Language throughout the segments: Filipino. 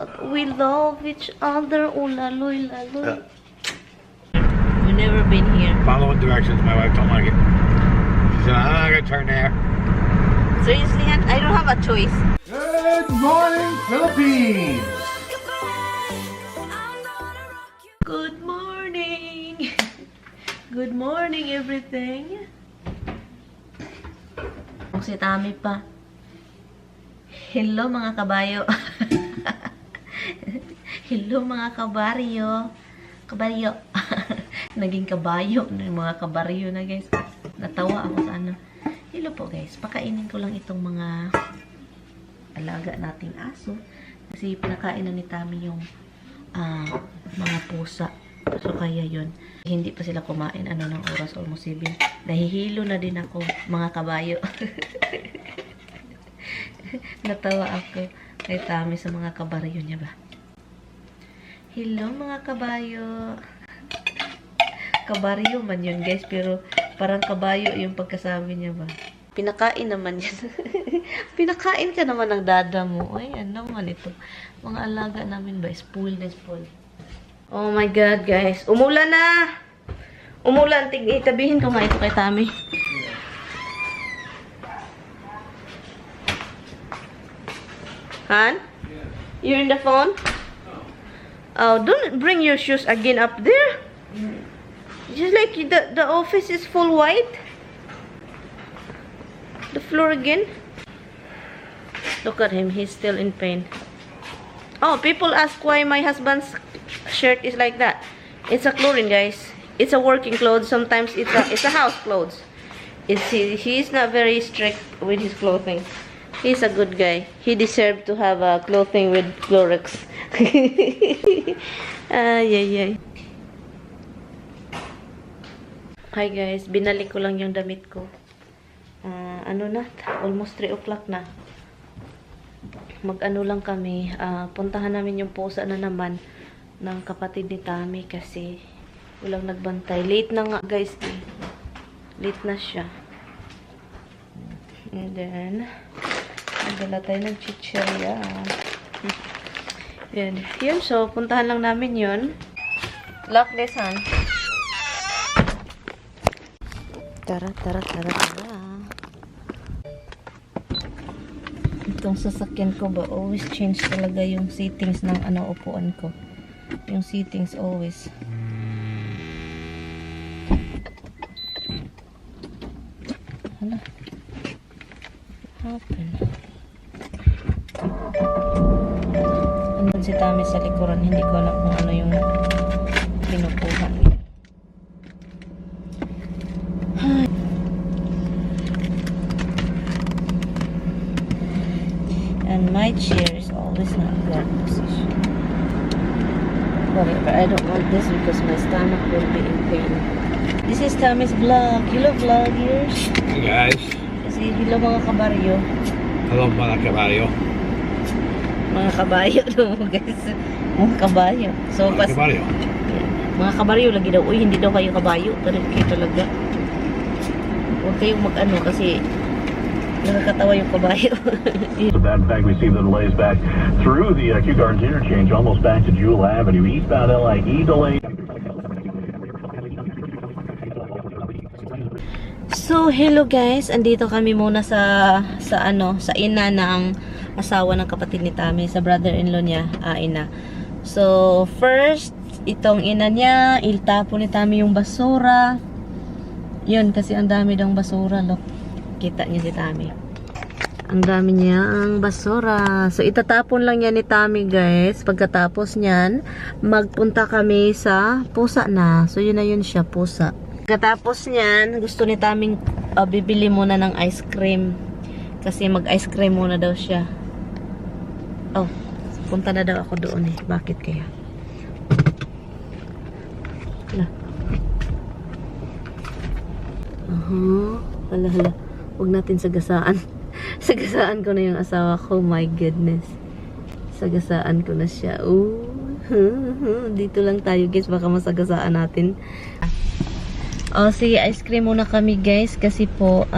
We love each other. Oh, laloy, laloy. We've never been here. Following directions, my wife don't like it. She said, I'm not gonna turn there. Seriously, I don't have a choice. Good morning, Philippines! Good morning! Good morning, everything. Kung si Tami pa. Hello, mga kabayo. Hello, mga kabaryo. Kabaryo. Naging kabayo ng mga kabaryo na, guys. Natawa ako sa ano. Hello po, guys. Pakainin ko lang itong mga alaga nating aso. Kasi pinakain na ni Tami yung mga pusa. So, kaya yun. Hindi pa sila kumain. Ano ng oras? Almost 7. Nahihilo na din ako, mga kabayo. Natawa ako kay Tami sa mga kabaryo niya ba. Hello, mga kabayo. Kabaryo man yun, guys. Pero parang kabayo yung pagkasabi niya ba. Pinakain naman yan. Pinakain ka naman ng dada mo. Ay, ano naman ito. Mga alaga namin ba? Spoil na spoil. Oh my God, guys. Umulan na. Umulan. Itabihin ko nga ito kay Tami. Han? You're in the phone? Oh, don't bring your shoes again up there. Just like the office is full white. The floor again. Look at him. He's still in pain. Oh, people ask why my husband's shirt is like that. It's a chlorine, guys. It's a working clothes. Sometimes it's a house clothes. He's not very strict with his clothing. He's a good guy. He deserved to have a clothing with Clorox. Ay. Hi guys, binalik ko lang yung damit ko. Ano na? Almost 3 o'clock na. Mag-ano lang kami. Puntahan namin yung pusa na naman ng kapatid ni Tami kasi walang nagbantay. Late na nga guys. Late na siya. And then nagdala tayo ng chichirya. Yun, so, puntahan lang namin yun. Lock this, han. Tara. Itong sasakyan ko ba, always change talaga yung settings ng upuan ko. Yung settings always. Hala. What happened? Andun si Tami sa likuran. Hindi ko alam kung ano yung pinukuha niya. And my chair is always not good position. Whatever. I don't want this because my stomach will be in pain. This is Tami's vlog. Hello, vloggers. Hey guys. Kasi hello, mga kabaryo. Hello, mga kabayo. Mga kabayo daw, guys. Mga kabayo. So, Mga kabayo. Mga kabaryo lagi daw. Uy, hindi daw kayo kabayo. Pero kayo talaga. Huwag kayong mag-ano kasi nakakatawa yung kabayo. So that, in fact, we see the delays back through the Kew Gardens interchange, almost back to Jewel Avenue. Eastbound LIE delay. So, hello guys. Andito kami muna sa ina ng asawa ng kapatid ni Tami, sa brother-in-law niya, ina. So, first, itong ina niya, iltapo ni Tami yung basura. Yun, kasi ang dami daw basura, look. Kita niya si Tami. Ang dami niya ang basura. So, itatapon lang yan ni Tami, guys. Pagkatapos niyan, magpunta kami sa pusa na. So, yun na yun siya, pusa. Pagkatapos niyan, gusto ni Taming bibili muna ng ice cream. Kasi mag-ice cream muna daw siya. Oh, punta na daw ako doon eh. Bakit kaya? Hala. Huwag natin sagasaan. Sagasaan ko na yung asawa ko. My goodness. Sagasaan ko na siya. Dito lang tayo guys. Baka masagasaan natin. Oh, sige, ice cream muna kami guys kasi po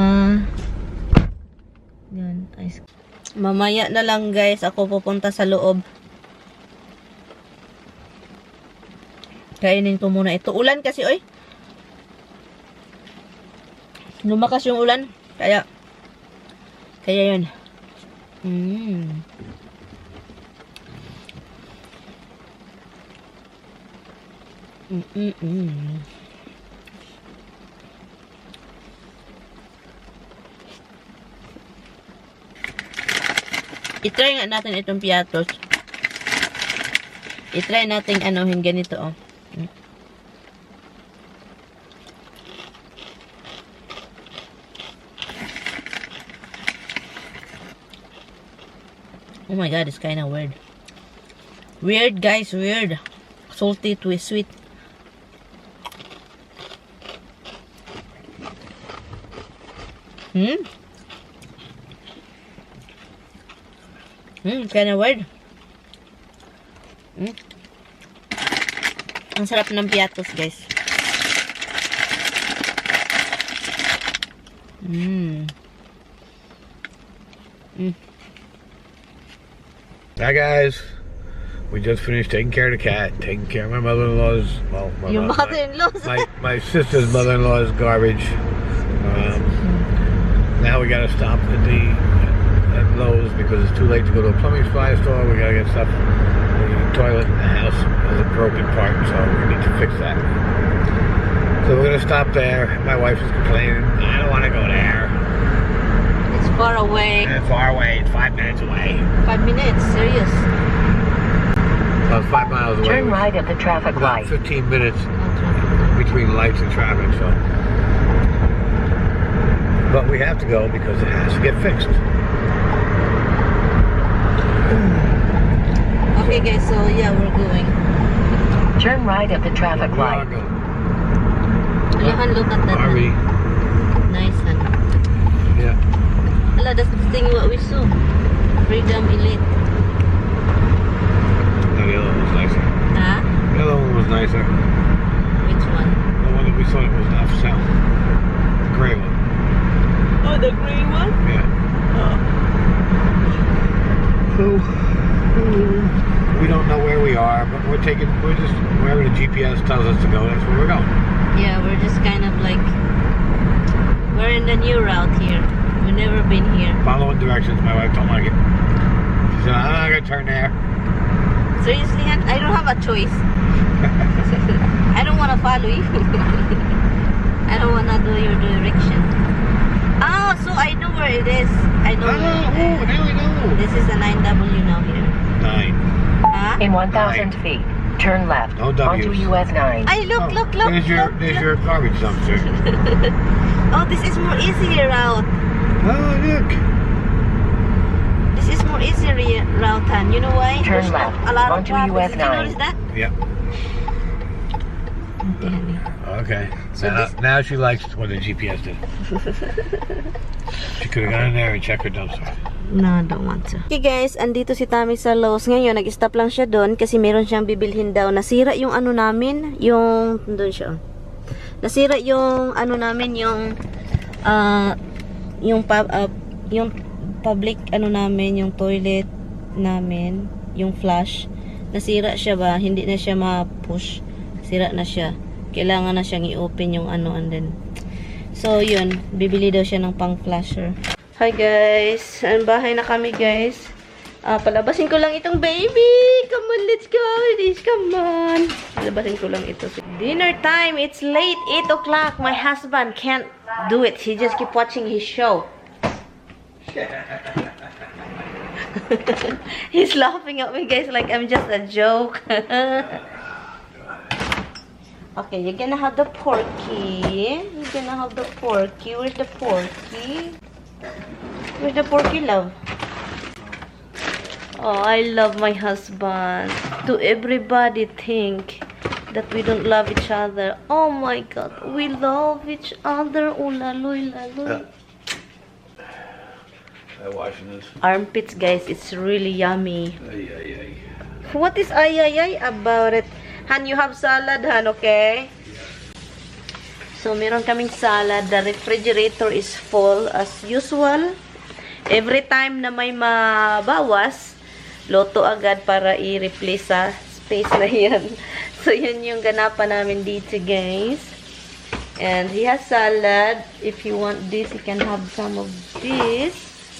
yan, ice cream. Mamaya na lang guys ako pupunta sa loob Kainin ko muna ito. Ulan kasi, oy. Lumakas yung ulan. Kaya yun. I-try nga natin itong piatos. I-try natin anuhin ganito, oh. Oh my god, it's kind of weird. Weird, guys, weird. Salty, twist, sweet. Kind of weird. Ang sarap ng piatos, guys. Hi guys, we just finished taking care of the cat, taking care of my mother-in-law's, well, Your mother-in-law's? my sister's mother-in-law's garbage. Now we gotta stop at Lowe's because it's too late to go to a plumbing supply store. We gotta get stuff. The toilet in the house has a broken part, so we need to fix that. So we're gonna stop there. My wife is complaining, I don't want to go there. It's far away. It's far away. It's 5 minutes away. 5 minutes? Serious? Well, it's 5 miles away. Turn right at the traffic About light. 15 minutes between lights and traffic, so. But we have to go because it has to get fixed. Okay, guys, so yeah, we're going. Turn right at the traffic light. Look at that. Army. Nice, huh? Yeah. Ala, that's the thing what we saw. Freedom Elite. No, the other one was nicer. Huh? The other one was nicer. Which one? The one that we thought it was off south. The gray one. Oh, the green one? Yeah. Oh. So, we don't know where we are, but we're just, wherever the GPS tells us to go, that's where we're going. Yeah, we're just kind of like, we're in the new route here. We've never been here. Following directions, my wife don't like it. She said, I'm not going to turn there. Seriously, Han? I don't have a choice. I don't want to follow you. I don't want to do your direction. Oh, so I know where it is. I know. Oh, now we know. This is a 9W now here. 9. Huh? In 1,000 feet, turn left No W's. onto US 9. Ay, look. There's your garbage dumpster. Oh, this is more easier route. Oh, look. This is more easier route, Han. You know why? Turn There's left a lot of onto traffic. US Did you 9. notice that? Yep. Okay, honey. Okay. So now she likes what the GPS did. She could have gone in there and checked her dumpster. No, I don't want to. Okay guys, andito si Tami sa Lowe's. Ngayon, nag-stop lang siya doon kasi meron siyang bibilhin daw. Nasira yung ano namin, yung doon siya. Nasira yung ano namin, yung public ano namin, yung toilet namin, yung flush. Nasira siya ba? Hindi na siya ma-push. Sira na siya. Kailangan na siyang i-open yung ano and then. So, yun. Bibili daw siya ng pang-flasher. Hi guys. Ang bahay na kami guys. Palabasin ko lang itong baby. Come on, let's go. Please, come on. Palabasin ko lang ito. Dinner time. It's late. 8 o'clock. My husband can't do it. He just keep watching his show. He's laughing at me guys like I'm just a joke. Okay, you're gonna have the porky. You're gonna have the porky. Where's the porky? Where's the porky, love? Oh, I love my husband. Do everybody think that we don't love each other? Oh my God, we love each other. Oh, laloy, laloy. Washing this. Armpits, guys. It's really yummy. Ay, ay, ay. What is ay, ay, ay about it? Han, you have salad, Han, okay? So, meron kaming salad. The refrigerator is full as usual. Every time na may mabawas, loto agad para i-replace sa space na yan. So, yun yung ganapan namin dito, guys. And he has salad. If you want this, you can have some of this.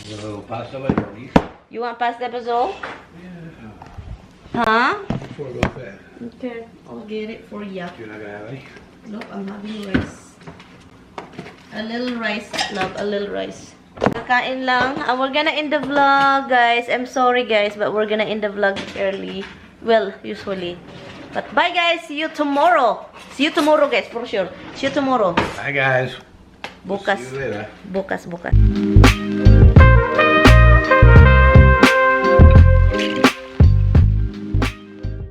A little pasta like this. You want pasta, Basil? Huh? Before we go fast. Okay, I'll get it for you. You're not gonna have any? Nope, I'm having rice. A little rice, love. A little rice. Kakain lang. We're gonna end the vlog, guys. I'm sorry, guys, but we're gonna end the vlog early. Well, usually. But bye, guys. See you tomorrow. See you tomorrow, guys, for sure. See you tomorrow. Bye, guys. Bukas. See you later. Bukas.